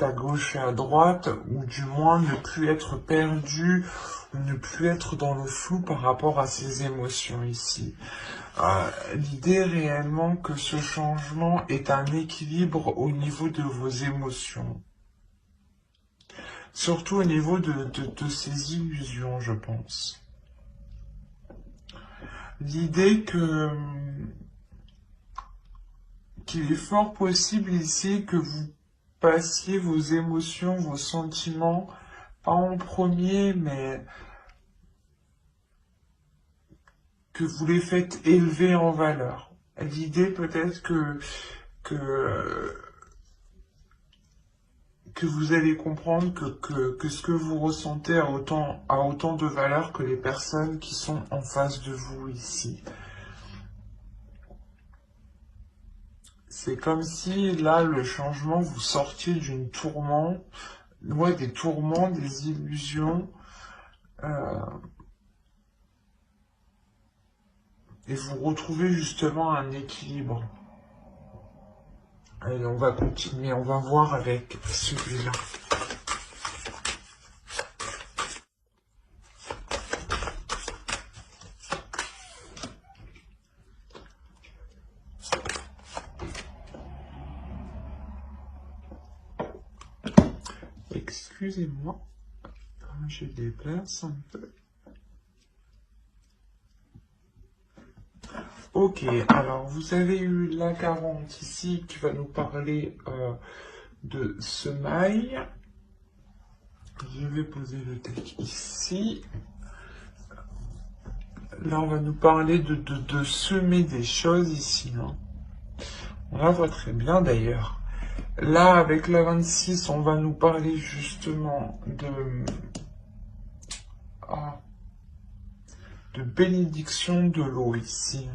à gauche et à droite, ou du moins ne plus être perdu, ou ne plus être dans le flou par rapport à ses émotions ici. L'idée réellement que ce changement est un équilibre au niveau de vos émotions. Surtout au niveau de ces illusions, je pense. L'idée qu'il est fort possible ici que vous passiez vos émotions, vos sentiments, pas en premier, mais que vous les faites élever en valeur. L'idée peut-être que vous allez comprendre que ce que vous ressentez a autant de valeur que les personnes qui sont en face de vous ici. C'est comme si, là, le changement, vous sortiez d'une tourment, ouais, des tourments, des illusions, et vous retrouvez justement un équilibre. Allez, on va continuer, on va voir avec celui-là. Excusez-moi, je déplace un peu. Ok, alors vous avez eu la 40 ici qui va nous parler de semailles. Je vais poser le deck ici. Là, on va nous parler de semer des choses ici. Hein. On la voit très bien d'ailleurs. Là, avec la 26, on va nous parler justement de bénédiction de l'eau ici.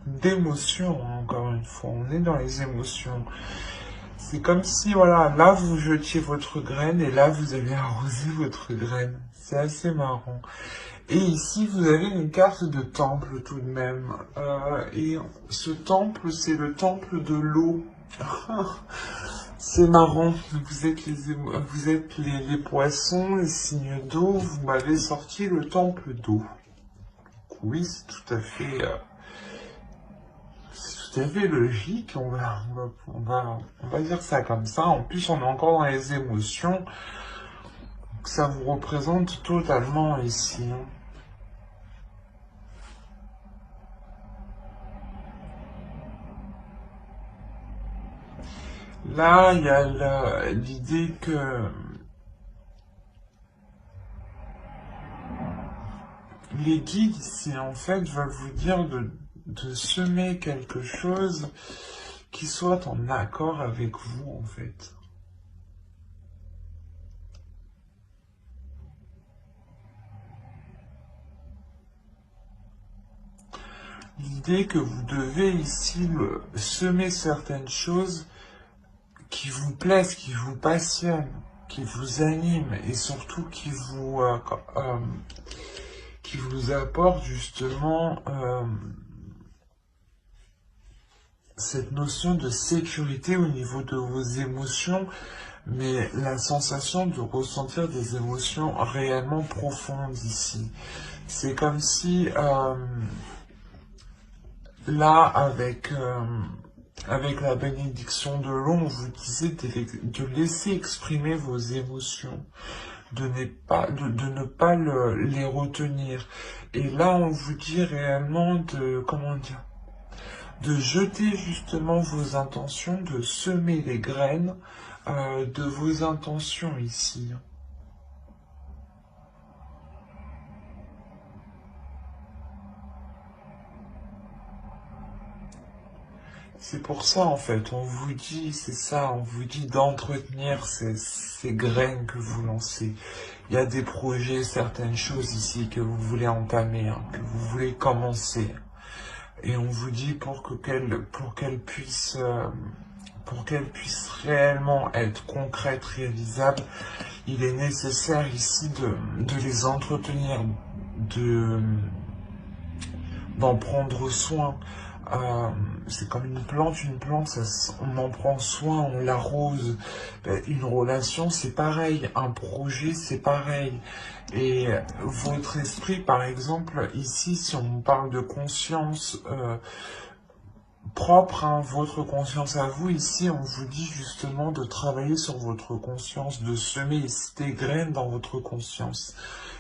D'émotions, hein, encore une fois. On est dans les émotions. C'est comme si, voilà, là, vous jetiez votre graine et là, vous avez arrosé votre graine. C'est assez marrant. Et ici, vous avez une carte de temple tout de même. Et ce temple, c'est le temple de l'eau. C'est marrant. Vous êtes les poissons, les signes d'eau. Vous m'avez sorti le temple d'eau. Oui, c'est tout à fait... c'est tout à fait logique. On va dire ça comme ça. En plus, on est encore dans les émotions. Donc, ça vous représente totalement ici. Hein. Là, il y a l'idée que les guides ici, en fait, veulent vous dire de semer quelque chose qui soit en accord avec vous, en fait. L'idée que vous devez ici semer certaines choses qui vous plaisent, qui vous passionnent, qui vous animent et surtout qui vous apportent justement cette notion de sécurité au niveau de vos émotions, mais la sensation de ressentir des émotions réellement profondes ici. C'est comme si là, avec la bénédiction de l'eau, on vous disait de laisser exprimer vos émotions, de ne pas les retenir. Et là, on vous dit réellement de jeter justement vos intentions, de semer les graines de vos intentions ici. C'est pour ça, en fait, on vous dit, c'est ça, on vous dit d'entretenir ces graines que vous lancez. Il y a des projets, certaines choses ici que vous voulez entamer, hein, que vous voulez commencer. Et on vous dit pour qu'elles puissent réellement être concrètes, réalisables, il est nécessaire ici de les entretenir, d'en prendre soin. c'est comme une plante, on en prend soin, on l'arrose. Ben, une relation, c'est pareil, un projet, c'est pareil. Et votre esprit, par exemple, ici, si on parle de conscience propre, hein, votre conscience à vous, ici, on vous dit justement de travailler sur votre conscience, de semer des graines dans votre conscience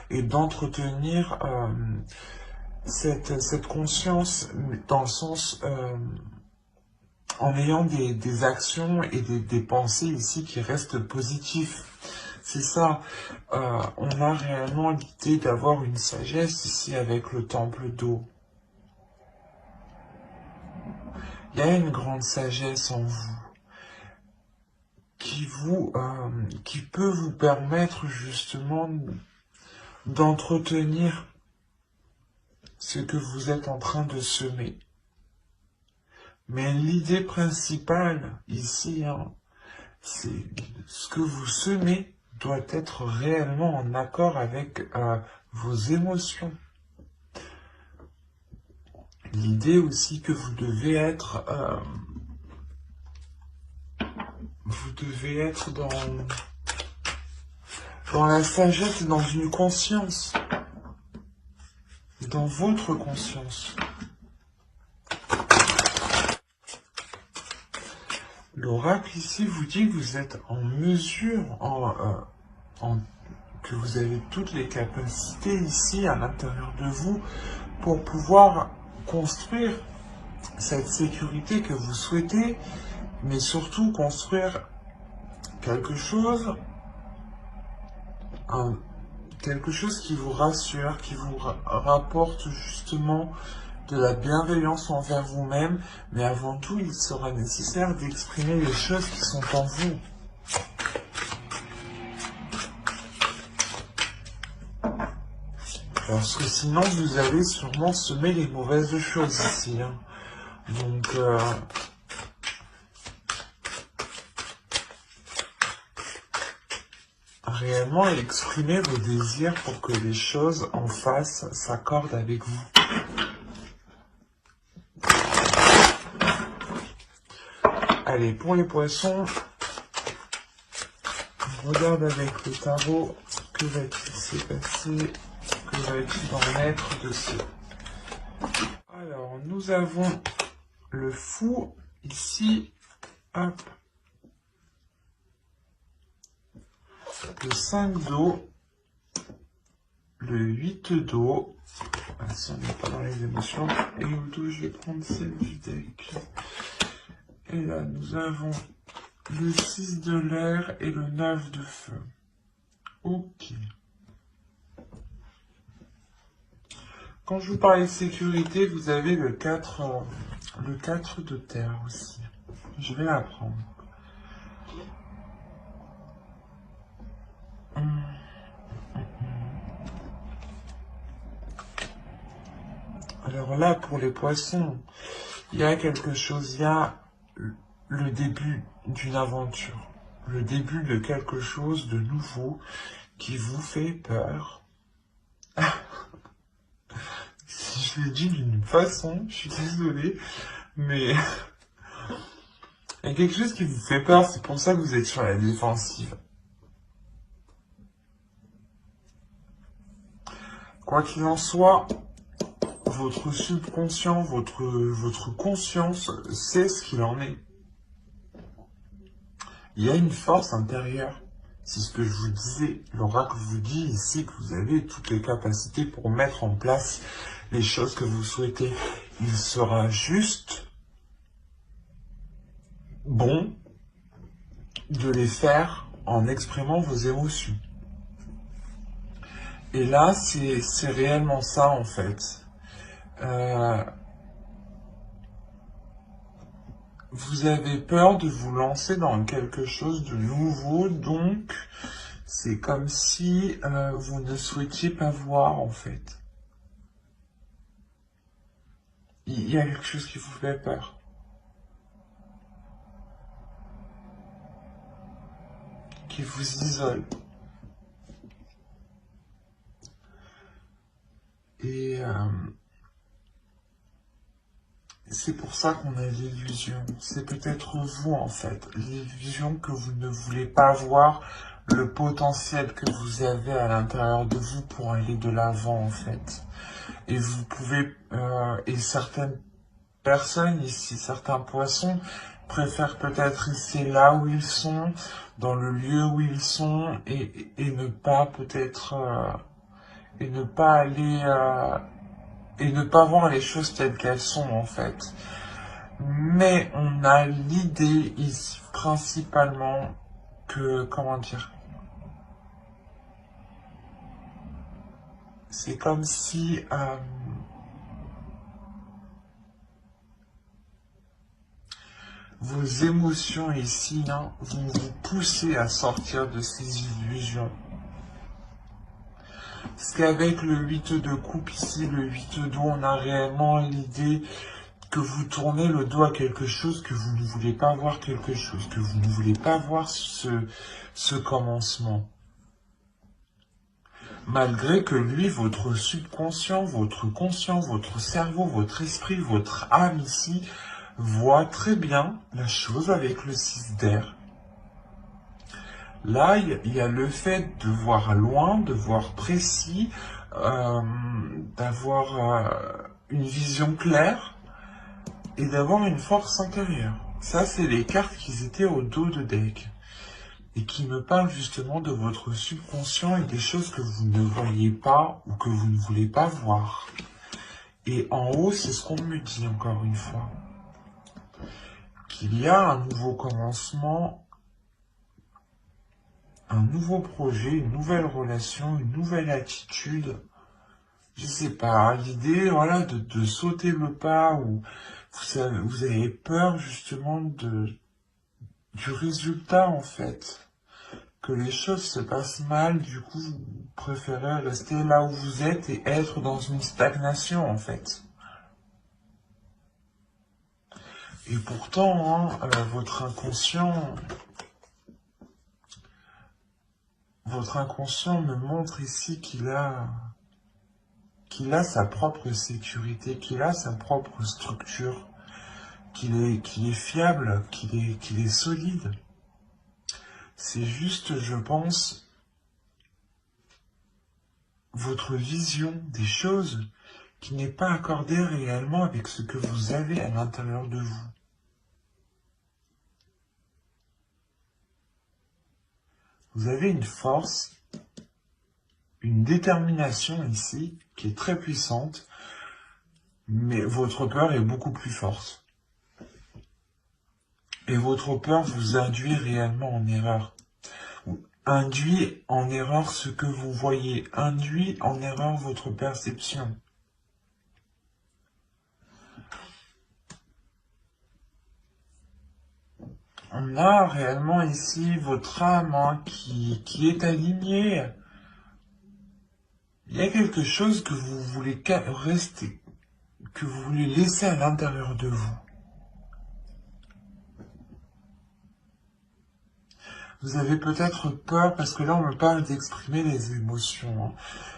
et d'entretenir cette conscience dans le sens en ayant des actions et des pensées ici qui restent positifs. C'est ça. On a réellement l'idée d'avoir une sagesse ici avec le temple d'eau. Il y a une grande sagesse en vous qui peut vous permettre justement d'entretenir ce que vous êtes en train de semer. Mais l'idée principale ici, hein, c'est ce que vous semez doit être réellement en accord avec vos émotions. L'idée aussi que vous devez être dans la sagesse, dans une conscience, dans votre conscience. L'oracle ici vous dit que vous êtes en mesure, que vous avez toutes les capacités ici à l'intérieur de vous pour pouvoir construire cette sécurité que vous souhaitez, mais surtout construire quelque chose, quelque chose qui vous rassure, qui vous rapporte justement de la bienveillance envers vous-même, mais avant tout, il sera nécessaire d'exprimer les choses qui sont en vous. Parce que sinon, vous allez sûrement semer les mauvaises choses ici. Hein. Donc, réellement exprimer vos désirs pour que les choses en face s'accordent avec vous. Allez, pour les poissons, on regarde avec le tarot que va-t-il se passer, que va-t-il en être de ce. Alors, nous avons le fou ici, hop, le 5 d'eau, le 8 d'eau, si on n'est pas dans les émotions, et au dos, je vais prendre celle du deck. Et là, nous avons le 6 de l'air et le 9 de feu. Ok. Quand je vous parlais de sécurité, vous avez le 4 de terre aussi. Je vais la prendre. Alors là, pour les poissons, il y a quelque chose, il y a le début d'une aventure, le début de quelque chose de nouveau qui vous fait peur. Si je l'ai dit d'une façon, je suis désolé, mais il y a quelque chose qui vous fait peur, c'est pour ça que vous êtes sur la défensive. Quoi qu'il en soit, votre subconscient, votre conscience sait ce qu'il en est. Il y a une force intérieure. C'est ce que je vous disais. L'oracle vous dit ici que vous avez toutes les capacités pour mettre en place les choses que vous souhaitez. Il sera juste bon de les faire en exprimant vos émotions. Et là, c'est réellement ça en fait. Vous avez peur de vous lancer dans quelque chose de nouveau, donc c'est comme si vous ne souhaitiez pas voir en fait. Il y a quelque chose qui vous fait peur. Qui vous isole. Et c'est pour ça qu'on a l'illusion. C'est peut-être vous, en fait. L'illusion que vous ne voulez pas voir le potentiel que vous avez à l'intérieur de vous pour aller de l'avant, en fait. Et vous pouvez, et certaines personnes ici, certains poissons, préfèrent peut-être rester là où ils sont, dans le lieu où ils sont, et ne pas peut-être, et ne pas aller, et ne pas voir les choses telles qu'elles sont, en fait. Mais on a l'idée ici, principalement, que, comment dire, c'est comme si vos émotions ici vont vous pousser à sortir de ces illusions. Parce qu'avec le 8 de coupe ici, le 8 d'eau, on a réellement l'idée que vous tournez le dos à quelque chose, que vous ne voulez pas voir quelque chose, que vous ne voulez pas voir ce commencement. Malgré que lui, votre subconscient, votre conscient, votre cerveau, votre esprit, votre âme ici, voit très bien la chose avec le 6 d'air. Là, il y a le fait de voir loin, de voir précis, d'avoir une vision claire et d'avoir une force intérieure. Ça, c'est les cartes qui étaient au dos de deck et qui me parlent justement de votre subconscient et des choses que vous ne voyez pas ou que vous ne voulez pas voir. Et en haut, c'est ce qu'on me dit encore une fois. Qu'il y a un nouveau commencement, un nouveau projet, une nouvelle relation, une nouvelle attitude. Je sais pas, l'idée, voilà, de sauter le pas ou vous avez peur justement du résultat en fait. Que les choses se passent mal, du coup, vous préférez rester là où vous êtes et être dans une stagnation, en fait. Et pourtant, votre inconscient me montre ici qu'il a sa propre sécurité, qu'il a sa propre structure, qu'il est fiable, qu'il est solide. C'est juste, je pense, votre vision des choses qui n'est pas accordée réellement avec ce que vous avez à l'intérieur de vous. Vous avez une force, une détermination ici qui est très puissante, mais votre peur est beaucoup plus forte. Et votre peur vous induit réellement en erreur. Induit en erreur ce que vous voyez, induit en erreur votre perception. On a réellement ici votre âme qui est alignée. Il y a quelque chose que vous voulez rester, que vous voulez laisser à l'intérieur de vous. Vous avez peut-être peur, parce que là on me parle d'exprimer les émotions.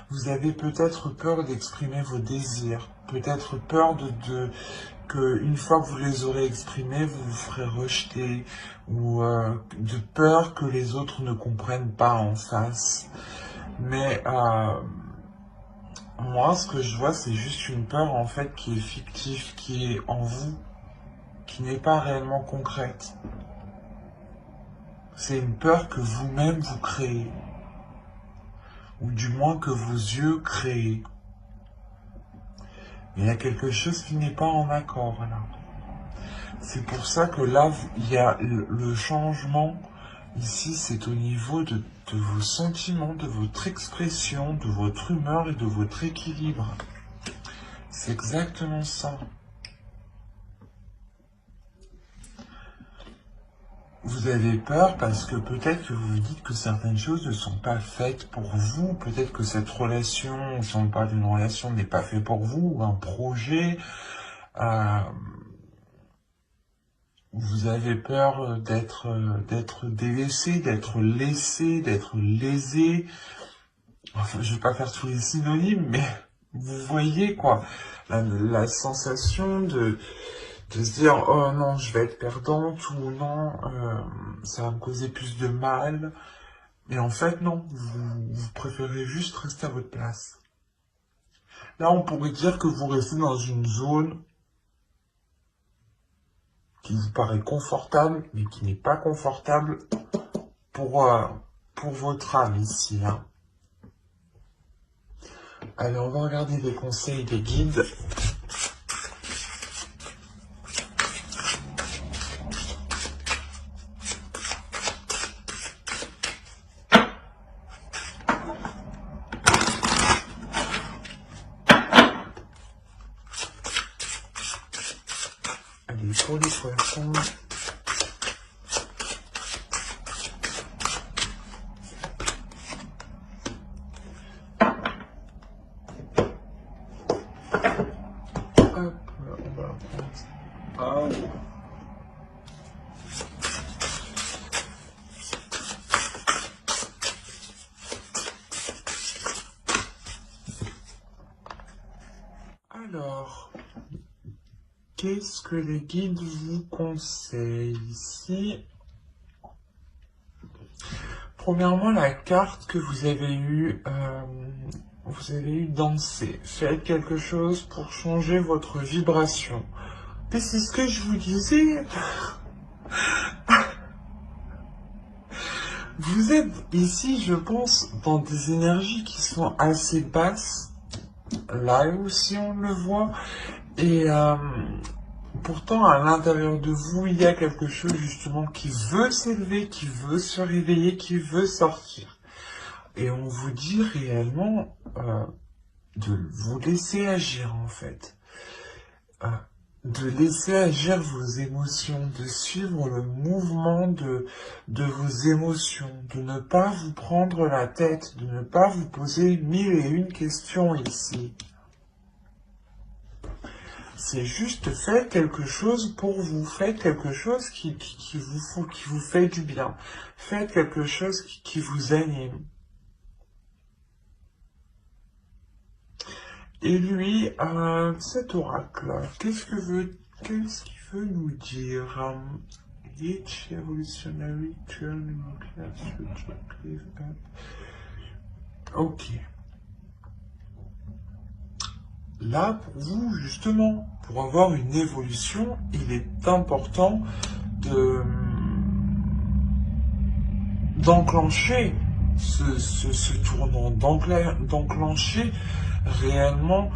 Vous avez peut-être peur d'exprimer vos désirs. Peut-être peur que une fois que vous les aurez exprimés, vous vous ferez rejeter. Ou de peur que les autres ne comprennent pas en face. Mais moi, ce que je vois, c'est juste une peur en fait qui est fictive, qui est en vous, qui n'est pas réellement concrète. C'est une peur que vous-même vous créez, ou du moins que vos yeux créent. Mais il y a quelque chose qui n'est pas en accord là. C'est pour ça que là, il y a le changement. Ici, c'est au niveau de vos sentiments, de votre expression, de votre humeur et de votre équilibre. C'est exactement ça. Vous avez peur parce que peut-être que vous vous dites que certaines choses ne sont pas faites pour vous. Peut-être que cette relation, si on parle d'une relation, n'est pas faite pour vous, ou un projet. Vous avez peur d'être délaissé, d'être laissé, d'être lésé. Enfin, je vais pas faire tous les synonymes, mais vous voyez quoi, la sensation De se dire, oh non, je vais être perdante, ou non, ça va me causer plus de mal. Mais en fait, non, vous préférez juste rester à votre place. Là, on pourrait dire que vous restez dans une zone qui vous paraît confortable, mais qui n'est pas confortable pour, euh, pour votre âme ici. Hein. Allez, on va regarder les conseils des guides. Allez, pour les poissons. Hop, on va prendre ça. Ah. Alors, qu'est-ce que les guides vous conseillent ici? Premièrement, la carte que vous avez eue danser. Faites quelque chose pour changer votre vibration. Et c'est ce que je vous disais. Vous êtes ici, je pense, dans des énergies qui sont assez basses. Là aussi, on le voit. Et pourtant, à l'intérieur de vous, il y a quelque chose justement qui veut s'élever, qui veut se réveiller, qui veut sortir. Et on vous dit réellement de vous laisser agir en fait. De laisser agir vos émotions, de suivre le mouvement de vos émotions, de ne pas vous prendre la tête, de ne pas vous poser 1001 questions ici. C'est juste faites quelque chose pour vous, faites quelque chose qui vous fait du bien, faites quelque chose qui vous anime. Et lui, cet oracle, qu'est-ce qu'il veut nous dire? Each evolutionary turn nuclear future cliff up. Ok. Là, pour vous, justement, pour avoir une évolution, il est important d'enclencher ce tournant, d'enclencher réellement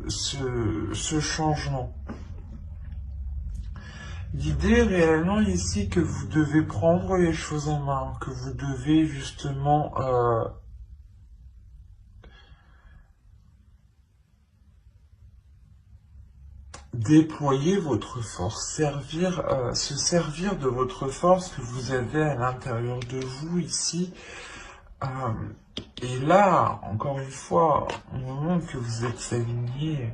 ce changement. L'idée réellement ici que vous devez prendre les choses en main, que vous devez justement déployer votre force, se servir de votre force que vous avez à l'intérieur de vous ici. Et là, encore une fois, au moment que vous êtes aligné,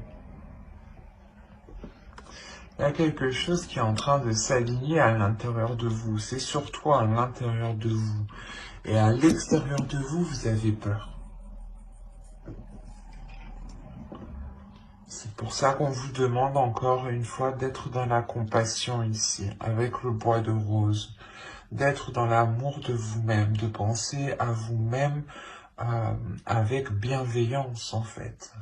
il y a quelque chose qui est en train de s'aligner à l'intérieur de vous. C'est surtout à l'intérieur de vous. Et à l'extérieur de vous, vous avez peur. C'est pour ça qu'on vous demande encore une fois d'être dans la compassion ici, avec le bois de rose. D'être dans l'amour de vous-même, de penser à vous-même avec bienveillance en fait.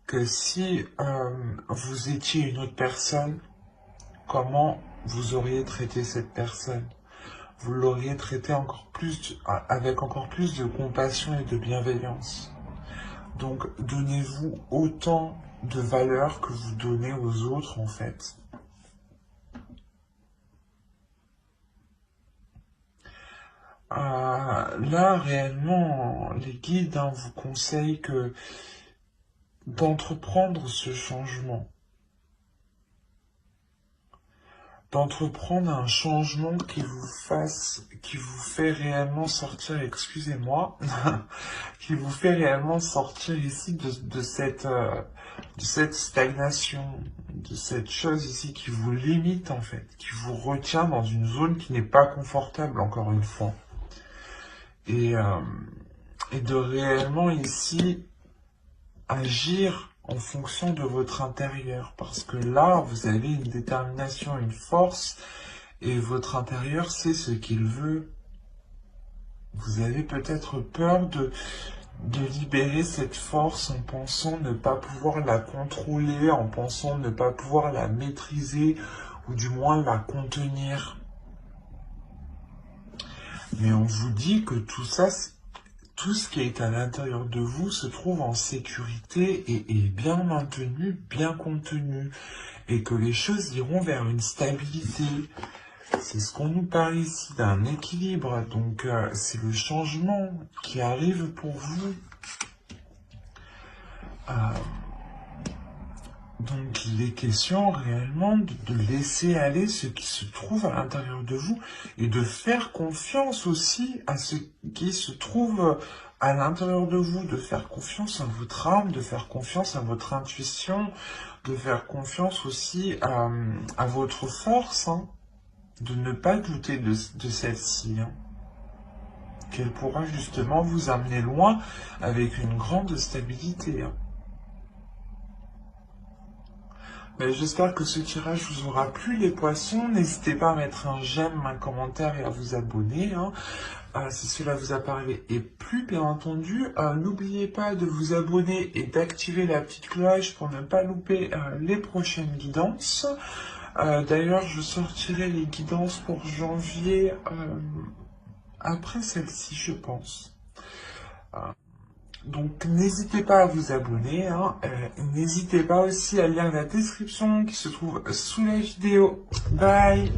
Que si vous étiez une autre personne, comment vous auriez traité cette personne? Vous l'auriez traité avec encore plus de compassion et de bienveillance. Donc donnez-vous autant de valeur que vous donnez aux autres en fait. Là, réellement, les guides vous conseillent d'entreprendre ce changement. D'entreprendre un changement qui vous fait réellement sortir, excusez-moi, qui vous fait réellement sortir ici de cette stagnation, de cette chose ici qui vous limite en fait, qui vous retient dans une zone qui n'est pas confortable encore une fois. Et de réellement ici agir en fonction de votre intérieur. Parce que là, vous avez une détermination, une force, et votre intérieur sait ce qu'il veut. Vous avez peut-être peur de libérer cette force en pensant ne pas pouvoir la contrôler, en pensant ne pas pouvoir la maîtriser, ou du moins la contenir. Mais on vous dit que tout ça, tout ce qui est à l'intérieur de vous se trouve en sécurité et est bien maintenu, bien contenu, et que les choses iront vers une stabilité. C'est ce qu'on nous parle ici d'un équilibre, donc c'est le changement qui arrive pour vous. Donc il est question réellement de laisser aller ce qui se trouve à l'intérieur de vous et de faire confiance aussi à ce qui se trouve à l'intérieur de vous, de faire confiance à votre âme, de faire confiance à votre intuition, de faire confiance aussi à votre force, hein, de ne pas douter de celle-ci, hein, qu'elle pourra justement vous amener loin avec une grande stabilité, hein. J'espère que ce tirage vous aura plu, les poissons. N'hésitez pas à mettre un j'aime, un commentaire et à vous abonner, hein, si cela vous a parlé et plu, bien entendu. N'oubliez pas de vous abonner et d'activer la petite cloche pour ne pas louper les prochaines guidances. D'ailleurs, je sortirai les guidances pour janvier après celle-ci, je pense. Donc n'hésitez pas à vous abonner, hein. N'hésitez pas aussi à lire la description qui se trouve sous la vidéo. Bye!